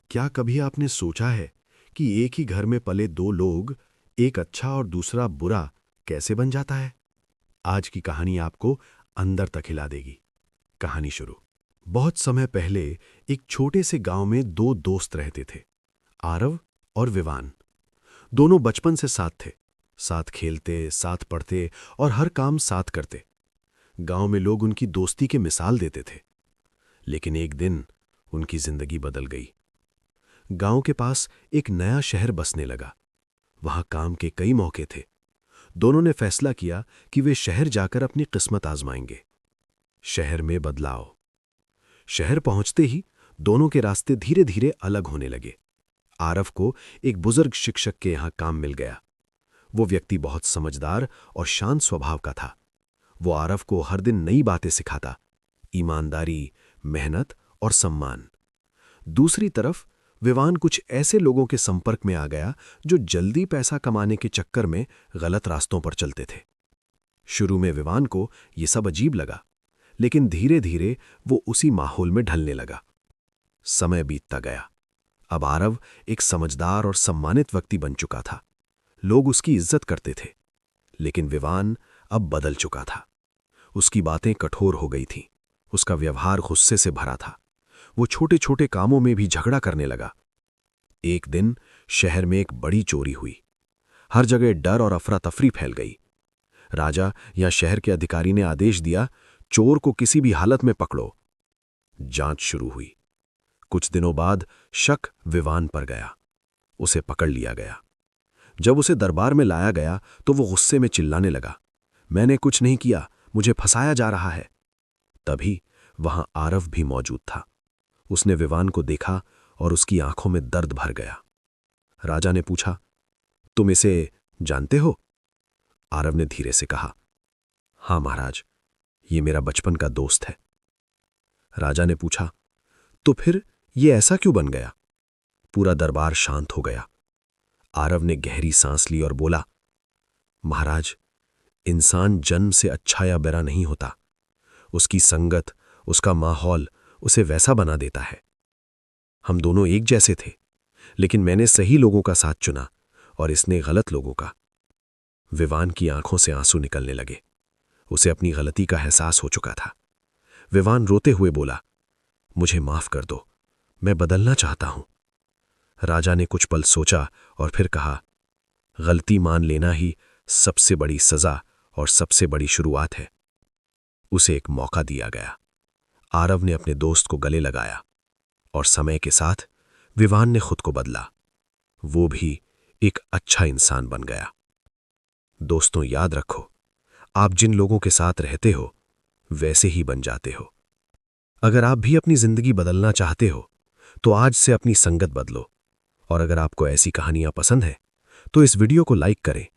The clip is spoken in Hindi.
क्या कभी आपने सोचा है कि एक ही घर में पले दो लोग, एक अच्छा और दूसरा बुरा, कैसे बन जाता है? आज की कहानी आपको अंदर तक हिला देगी। कहानी शुरू। बहुत समय पहले एक छोटे से गांव में दो दोस्त रहते थे, आरव और विवान। दोनों बचपन से साथ थे, साथ खेलते, साथ पढ़ते और हर काम साथ करते। गांव में लोग उनकी दोस्ती के मिसाल देते थे। लेकिन एक दिन उनकी जिंदगी बदल गई। गांव के पास एक नया शहर बसने लगा। वहां काम के कई मौके थे। दोनों ने फैसला किया कि वे शहर जाकर अपनी किस्मत आजमाएंगे। शहर में बदलाव। शहर पहुंचते ही दोनों के रास्ते धीरे धीरे अलग होने लगे। आरव को एक बुजुर्ग शिक्षक के यहां काम मिल गया। वो व्यक्ति बहुत समझदार और शांत स्वभाव का था। वो आरव को हर दिन नई बातें सिखाता, ईमानदारी, मेहनत और सम्मान। दूसरी तरफ विवान कुछ ऐसे लोगों के संपर्क में आ गया जो जल्दी पैसा कमाने के चक्कर में गलत रास्तों पर चलते थे। शुरू में विवान को यह सब अजीब लगा, लेकिन धीरे धीरे वो उसी माहौल में ढलने लगा। समय बीतता गया। अब आरव एक समझदार और सम्मानित व्यक्ति बन चुका था। लोग उसकी इज्जत करते थे। लेकिन विवान अब बदल चुका था। उसकी बातें कठोर हो गई थीं। उसका व्यवहार गुस्से से भरा था। वो छोटे छोटे कामों में भी झगड़ा करने लगा। एक दिन शहर में एक बड़ी चोरी हुई। हर जगह डर और अफरा तफरी फैल गई। राजा या शहर के अधिकारी ने आदेश दिया, चोर को किसी भी हालत में पकड़ो। जांच शुरू हुई। कुछ दिनों बाद शक विवान पर गया। उसे पकड़ लिया गया। जब उसे दरबार में लाया गया तो वो गुस्से में चिल्लाने लगा, मैंने कुछ नहीं किया, मुझे फंसाया जा रहा है। तभी वहां आरव भी मौजूद था। उसने विवान को देखा और उसकी आंखों में दर्द भर गया। राजा ने पूछा, तुम इसे जानते हो? आरव ने धीरे से कहा, हां महाराज, ये मेरा बचपन का दोस्त है। राजा ने पूछा, तो फिर ये ऐसा क्यों बन गया? पूरा दरबार शांत हो गया। आरव ने गहरी सांस ली और बोला, महाराज, इंसान जन्म से अच्छा या बुरा नहीं होता। उसकी संगत, उसका माहौल उसे वैसा बना देता है। हम दोनों एक जैसे थे, लेकिन मैंने सही लोगों का साथ चुना और इसने गलत लोगों का। विवान की आंखों से आंसू निकलने लगे। उसे अपनी गलती का एहसास हो चुका था। विवान रोते हुए बोला, मुझे माफ कर दो, मैं बदलना चाहता हूं। राजा ने कुछ पल सोचा और फिर कहा, गलती मान लेना ही सबसे बड़ी सजा और सबसे बड़ी शुरुआत है। उसे एक मौका दिया गया। आरव ने अपने दोस्त को गले लगाया और समय के साथ विवान ने खुद को बदला। वो भी एक अच्छा इंसान बन गया। दोस्तों, याद रखो, आप जिन लोगों के साथ रहते हो वैसे ही बन जाते हो। अगर आप भी अपनी जिंदगी बदलना चाहते हो तो आज से अपनी संगत बदलो। और अगर आपको ऐसी कहानियां पसंद है तो इस वीडियो को लाइक करें